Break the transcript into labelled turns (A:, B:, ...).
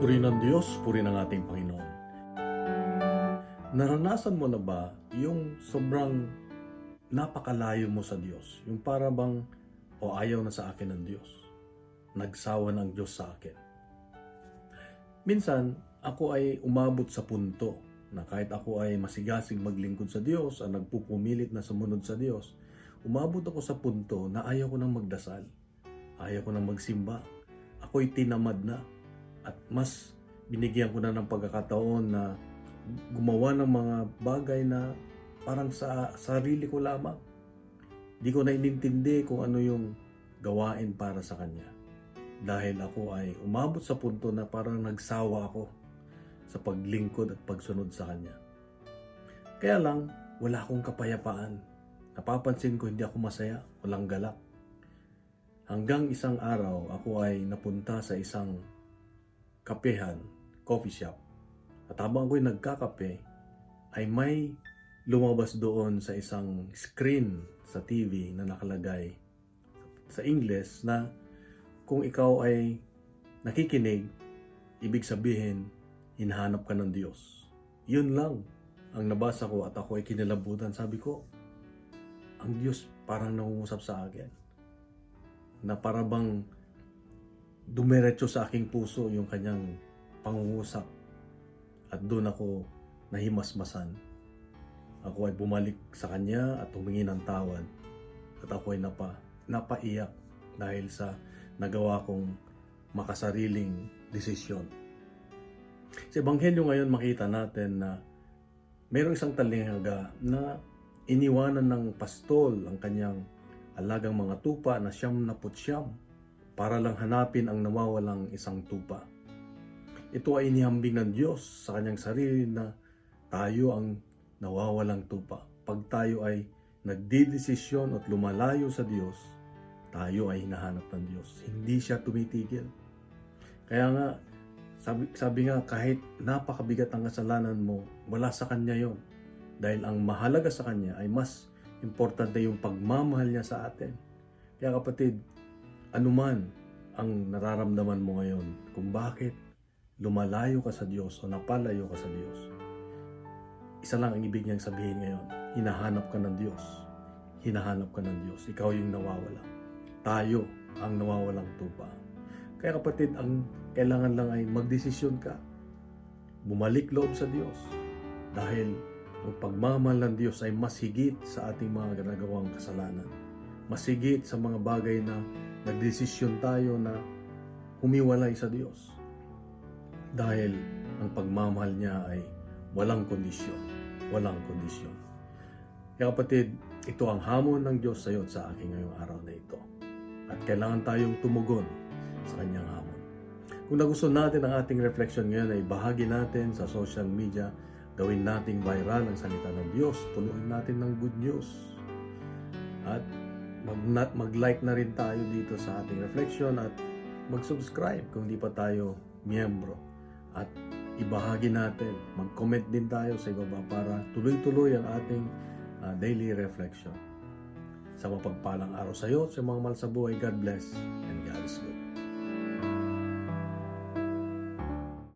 A: Puri ng Diyos, puri ng ating Panginoon. Naranasan mo na ba yung sobrang napakalayo mo sa Diyos? Yung para bang, ayaw na sa akin ng Diyos. Nagsawa ng Diyos sa akin. Minsan, ako ay umabot sa punto na kahit ako ay masigasig maglingkod sa Diyos at nagpupumilit na sumunod sa Diyos, umabot ako sa punto na ayaw ko nang magdasal. Ayaw ko nang magsimba. Ako'y tinamad na. At mas binigyan ko na ng pagkakataon na gumawa ng mga bagay na parang sa sarili ko lamang. Di ko na inintindi kung ano yung gawain para sa Kanya. Dahil ako ay umabot sa punto na parang nagsawa ako sa paglingkod at pagsunod sa Kanya. Kaya lang, wala akong kapayapaan. Napapansin ko hindi ako masaya, walang galak. Hanggang isang araw, ako ay napunta sa isang kapehan, coffee shop. At habang ako'y nagkakape, ay may lumabas doon sa isang screen sa TV na nakalagay sa English na kung ikaw ay nakikinig, ibig sabihin, hinahanap ka ng Diyos. Yun lang ang nabasa ko at ako ay kinilabutan. Sabi ko, ang Diyos parang nangungusap sa akin. Na para bang dumiretso sa aking puso yung kanyang pangungusap. At doon ako nahimasmasan. Ako ay bumalik sa kanya at humingi ng tawad. At ako ay napaiyak dahil sa nagawa kong makasariling desisyon. Sa Ebanghelyo ngayon makita natin na mayroong isang talinghaga na iniwanan ng pastol ang kanyang alagang mga tupa na 99 para lang hanapin ang nawawalang isang tupa. Ito ay inihambing ng Diyos sa kanyang sarili na tayo ang nawawalang tupa. Pag tayo ay nagdidesisyon at lumalayo sa Diyos, tayo ay hinahanap ng Diyos. Hindi siya tumitigil. Kaya nga, sabi nga, kahit napakabigat ang kasalanan mo, wala sa Kanya yon. Dahil ang mahalaga sa Kanya ay mas importante yung pagmamahal niya sa atin. Kaya kapatid, anuman ang nararamdaman mo ngayon, kung bakit lumalayo ka sa Diyos o napalayo ka sa Diyos, isa lang ang ibig niyang sabihin ngayon, hinahanap ka ng Diyos. Hinahanap ka ng Diyos. Ikaw yung nawawala. Tayo ang nawawalang tupa. Kaya kapatid, ang kailangan lang ay magdesisyon ka. Bumalik loob sa Diyos. Dahil ang pagmamahal ng Diyos ay mas higit sa ating mga ginagawang kasalanan. Mas higit sa mga bagay na nagdesisyon tayo na humiwalay sa Diyos. Dahil ang pagmamahal niya ay walang kondisyon. Walang kondisyon. Kaya kapatid, ito ang hamon ng Diyos sa iyo at sa akin ngayong araw na ito. At kailangan tayong tumugon sa kanyang hamon. Kung nagustuhan natin ang ating reflection ngayon ay bahagi natin sa social media. Gawin nating viral ang salita ng Diyos. Punuin natin ng good news. At mag-like na rin tayo dito sa ating reflection at mag-subscribe kung di pa tayo miyembro. At ibahagi natin, mag-comment din tayo sa ibaba para tuloy-tuloy ang ating daily reflection. Sa mapagpalang araw sa iyo, sa mga mahal sa buhay, God bless and God is good.